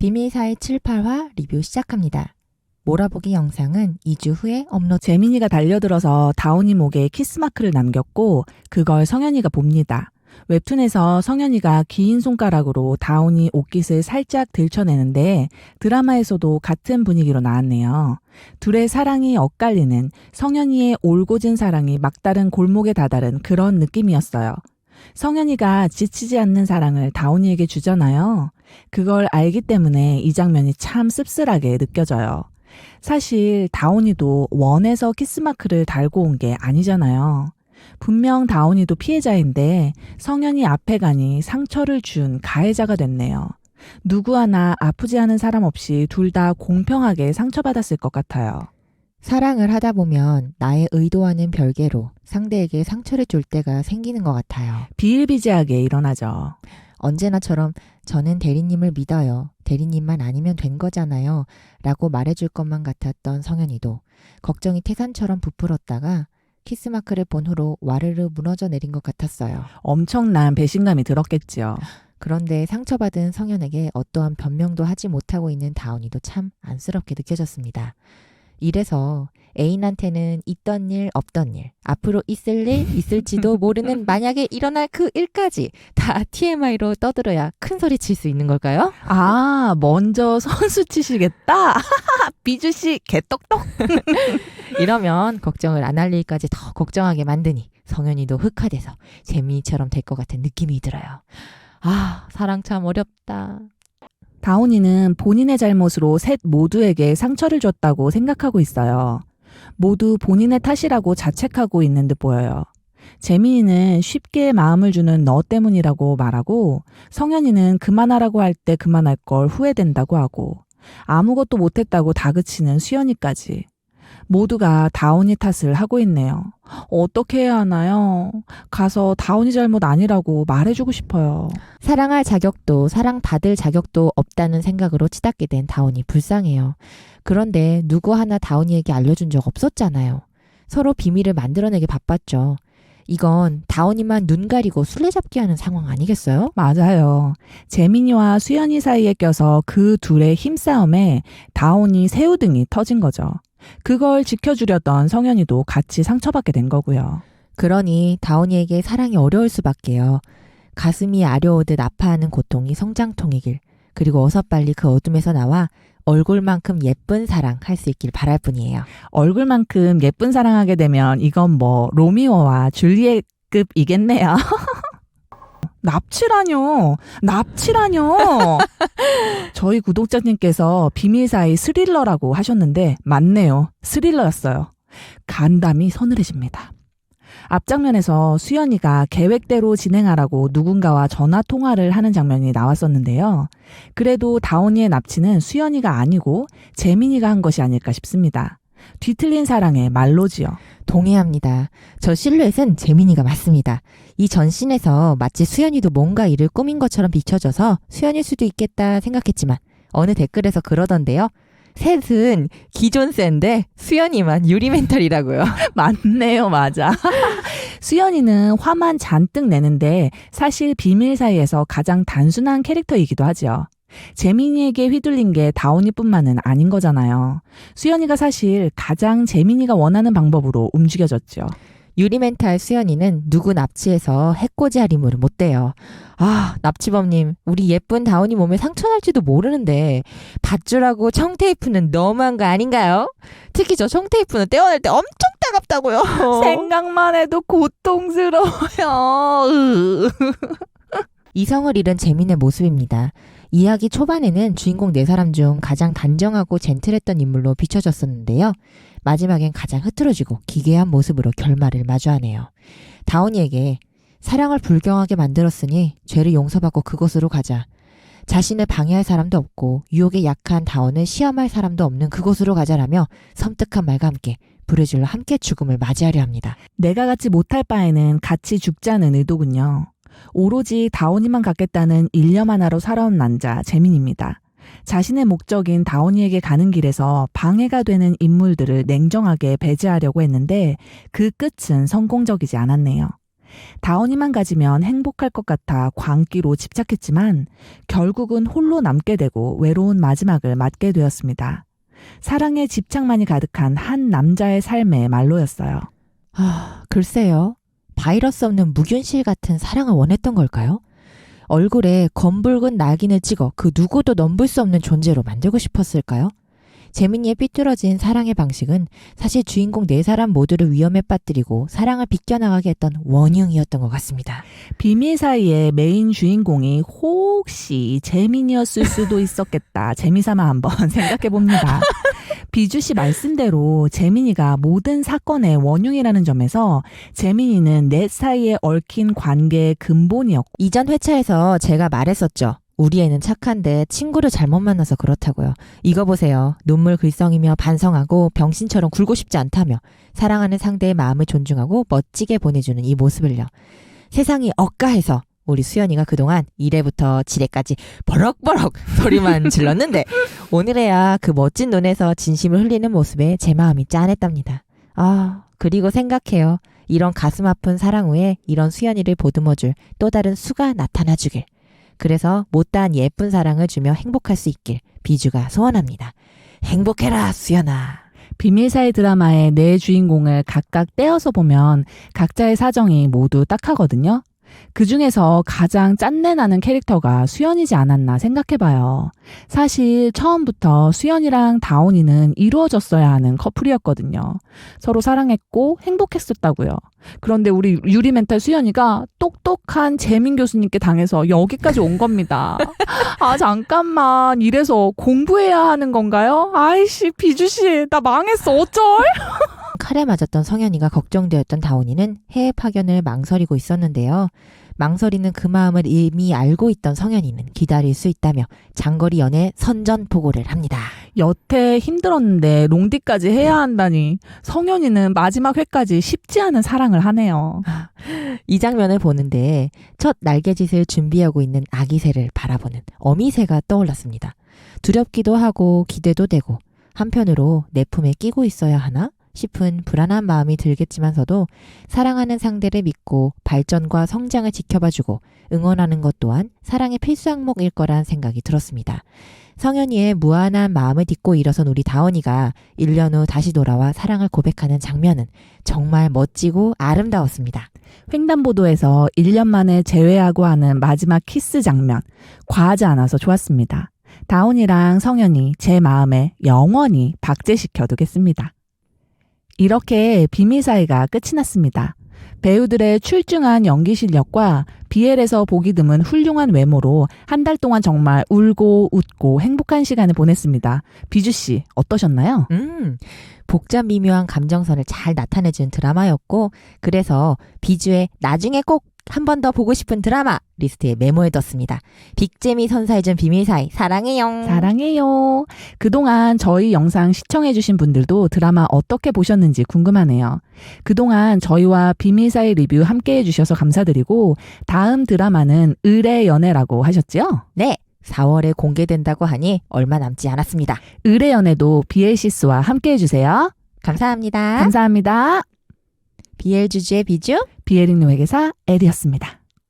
비밀사의 7, 8화 리뷰 시작합니다. 몰아보기 영상은 2주 후에 업로드. 재민이가 달려들어서 다온이 목에 키스마크를 남겼고 그걸 성현이가 봅니다. 웹툰에서 성현이가 긴 손가락으로 다온이 옷깃을 살짝 들춰내는데 드라마에서도 같은 분위기로 나왔네요. 둘의 사랑이 엇갈리는 성현이의 올곧은 사랑이 막다른 골목에 다다른 그런 느낌이었어요. 성현이가 지치지 않는 사랑을 다온이에게 주잖아요. 그걸 알기 때문에 이 장면이 참 씁쓸하게 느껴져요. 사실 다온이도 원해서 키스마크를 달고 온 게 아니잖아요. 분명 다온이도 피해자인데 성현이 앞에 가니 상처를 준 가해자가 됐네요. 누구 하나 아프지 않은 사람 없이 둘 다 공평하게 상처받았을 것 같아요. 사랑을 하다 보면 나의 의도와는 별개로 상대에게 상처를 줄 때가 생기는 것 같아요. 비일비재하게 일어나죠. 언제나처럼 저는 대리님을 믿어요. 대리님만 아니면 된 거잖아요. 라고 말해줄 것만 같았던 성현이도 걱정이 태산처럼 부풀었다가 키스마크를 본 후로 와르르 무너져 내린 것 같았어요. 엄청난 배신감이 들었겠지요. 그런데 상처받은 성현에게 어떠한 변명도 하지 못하고 있는 다온이도 참 안쓰럽게 느껴졌습니다. 이래서 애인한테는 있던 일 없던 일, 앞으로 있을 일 있을지도 모르는 만약에 일어날 그 일까지 다 TMI로 떠들어야 큰 소리 칠 수 있는 걸까요? 아, 먼저 선수 치시겠다? 비주씨 개떡떡? 이러면 걱정을 안 할 일까지 더 걱정하게 만드니 성현이도 흑화돼서 재민이처럼 될 것 같은 느낌이 들어요. 아, 사랑 참 어렵다. 다온이는 본인의 잘못으로 셋 모두에게 상처를 줬다고 생각하고 있어요. 모두 본인의 탓이라고 자책하고 있는 듯 보여요. 재민이는 쉽게 마음을 주는 너 때문이라고 말하고 성현이는 그만하라고 할 때 그만할 걸 후회된다고 하고 아무것도 못했다고 다그치는 수연이까지. 모두가 다온이 탓을 하고 있네요. 어떻게 해야 하나요? 가서 다온이 잘못 아니라고 말해주고 싶어요. 사랑할 자격도 사랑받을 자격도 없다는 생각으로 치닫게 된 다온이 불쌍해요. 그런데 누구 하나 다온이에게 알려준 적 없었잖아요. 서로 비밀을 만들어내기 바빴죠. 이건 다온이만 눈 가리고 술래잡기 하는 상황 아니겠어요? 맞아요. 재민이와 수연이 사이에 껴서 그 둘의 힘싸움에 다온이 새우등이 터진 거죠. 그걸 지켜주려던 성현이도 같이 상처받게 된 거고요. 그러니 다온이에게 사랑이 어려울 수밖에요. 가슴이 아려오듯 아파하는 고통이 성장통이길, 그리고 어서 빨리 그 어둠에서 나와 얼굴만큼 예쁜 사랑 할 수 있길 바랄 뿐이에요. 얼굴만큼 예쁜 사랑하게 되면 이건 뭐 로미오와 줄리엣급이겠네요. 납치라뇨. 저희 구독자님께서 비밀사이 스릴러라고 하셨는데 맞네요. 스릴러였어요. 간담이 서늘해집니다. 앞장면에서 수연이가 계획대로 진행하라고 누군가와 전화 통화를 하는 장면이 나왔었는데요. 그래도 다온이의 납치는 수연이가 아니고 재민이가 한 것이 아닐까 싶습니다. 뒤틀린 사랑의 말로지요. 동의합니다. 저 실루엣은 재민이가 맞습니다. 이 전신에서 마치 수연이도 뭔가 일을 꾸민 것처럼 비춰져서 수연일 수도 있겠다 생각했지만 어느 댓글에서 그러던데요. 셋은 기존 셋인데 수연이만 유리 멘탈이라고요. 맞네요, 맞아. 수연이는 화만 잔뜩 내는데 사실 비밀 사이에서 가장 단순한 캐릭터이기도 하죠. 재민이에게 휘둘린 게 다온이뿐만은 아닌 거잖아요. 수연이가 사실 가장 재민이가 원하는 방법으로 움직여졌죠. 유리멘탈 수연이는 누구 납치해서 해코지할 인물은 못 돼요. 아, 납치범님, 우리 예쁜 다온이 몸에 상처 날지도 모르는데 밧줄하고 청테이프는 너무한 거 아닌가요? 특히 저 청테이프는 떼어낼 때 엄청 따갑다고요. 생각만 해도 고통스러워요. 이성을 잃은 재민의 모습입니다. 이야기 초반에는 주인공 네 사람 중 가장 단정하고 젠틀했던 인물로 비춰졌었는데요. 마지막엔 가장 흐트러지고 기괴한 모습으로 결말을 마주하네요. 다온이에게 사랑을 불경하게 만들었으니 죄를 용서받고 그곳으로 가자. 자신을 방해할 사람도 없고 유혹에 약한 다온을 시험할 사람도 없는 그곳으로 가자라며 섬뜩한 말과 함께 부르짖어 함께 죽음을 맞이하려 합니다. 내가 갖지 못할 바에는 같이 죽자는 의도군요. 오로지 다온이만 갖겠다는 일념 하나로 살아온 남자 재민입니다. 자신의 목적인 다온이에게 가는 길에서 방해가 되는 인물들을 냉정하게 배제하려고 했는데 그 끝은 성공적이지 않았네요. 다온이만 가지면 행복할 것 같아 광기로 집착했지만 결국은 홀로 남게 되고 외로운 마지막을 맞게 되었습니다. 사랑에 집착만이 가득한 한 남자의 삶의 말로였어요. 글쎄요. 바이러스 없는 무균실 같은 사랑을 원했던 걸까요? 얼굴에 검붉은 낙인을 찍어 그 누구도 넘볼 수 없는 존재로 만들고 싶었을까요? 재민이의 삐뚤어진 사랑의 방식은 사실 주인공 네 사람 모두를 위험에 빠뜨리고 사랑을 비껴나가게 했던 원흉이었던 것 같습니다. 비밀 사이의 메인 주인공이 혹시 재민이었을 수도 있었겠다. 재미삼아 한번 생각해봅니다. 비주 씨 말씀대로 재민이가 모든 사건의 원흉이라는 점에서 재민이는 넷 사이에 얽힌 관계의 근본이었고 이전 회차에서 제가 말했었죠. 우리 애는 착한데 친구를 잘못 만나서 그렇다고요. 이거 보세요. 눈물 글썽이며 반성하고 병신처럼 굴고 싶지 않다며 사랑하는 상대의 마음을 존중하고 멋지게 보내주는 이 모습을요. 세상이 억가해서 우리 수연이가 그동안 1회부터 7회까지 버럭버럭 소리만 질렀는데 오늘에야 그 멋진 눈에서 진심을 흘리는 모습에 제 마음이 짠했답니다. 그리고 생각해요. 이런 가슴 아픈 사랑 후에 이런 수연이를 보듬어줄 또 다른 수가 나타나주길. 그래서 못다한 예쁜 사랑을 주며 행복할 수 있길 비주가 소원합니다. 행복해라 수연아. 비밀 사이 드라마의 네 주인공을 각각 떼어서 보면 각자의 사정이 모두 딱하거든요. 그 중에서 가장 짠내나는 캐릭터가 수연이지 않았나 생각해봐요. 사실 처음부터 수연이랑 다온이는 이루어졌어야 하는 커플이었거든요. 서로 사랑했고 행복했었다고요. 그런데 우리 유리 멘탈 수연이가 똑똑한 재민 교수님께 당해서 여기까지 온 겁니다. 잠깐만, 이래서 공부해야 하는 건가요? 아이씨, 비주씨, 나 망했어, 어쩔? 칼에 맞았던 성현이가 걱정되었던 다온이는 해외 파견을 망설이고 있었는데요. 망설이는 그 마음을 이미 알고 있던 성현이는 기다릴 수 있다며 장거리 연애 선전포고를 합니다. 여태 힘들었는데 롱디까지 해야 한다니 성현이는 마지막 회까지 쉽지 않은 사랑을 하네요. 이 장면을 보는데 첫 날개짓을 준비하고 있는 아기새를 바라보는 어미새가 떠올랐습니다. 두렵기도 하고 기대도 되고 한편으로 내 품에 끼고 있어야 하나 싶은 불안한 마음이 들겠지만서도 사랑하는 상대를 믿고 발전과 성장을 지켜봐주고 응원하는 것 또한 사랑의 필수 항목일 거란 생각이 들었습니다. 성현이의 무한한 마음을 딛고 일어선 우리 다원이가 1년 후 다시 돌아와 사랑을 고백하는 장면은 정말 멋지고 아름다웠습니다. 횡단보도에서 1년 만에 재회하고 하는 마지막 키스 장면, 과하지 않아서 좋았습니다. 다온이랑 성현이 제 마음에 영원히 박제시켜두겠습니다. 이렇게 비밀 사이가 끝이 났습니다. 배우들의 출중한 연기 실력과 BL에서 보기 드문 훌륭한 외모로 한 달 동안 정말 울고 웃고 행복한 시간을 보냈습니다. 비주씨 어떠셨나요? 복잡 미묘한 감정선을 잘 나타내준 드라마였고 그래서 비주의 나중에 꼭 한 번 더 보고 싶은 드라마 리스트에 메모해뒀습니다. 빅재미 선사해준 비밀 사이 사랑해요. 사랑해요. 그동안 저희 영상 시청해주신 분들도 드라마 어떻게 보셨는지 궁금하네요. 그동안 저희와 비밀 사이 리뷰 함께 해주셔서 감사드리고 다음 드라마는 을의 연애라고 하셨죠? 네. 4월에 공개된다고 하니 얼마 남지 않았습니다. 을의 연애도 BL시스와 함께 해주세요. 감사합니다. 감사합니다. BL 주주의 비주 비엘링 노예계사 에리였습니다.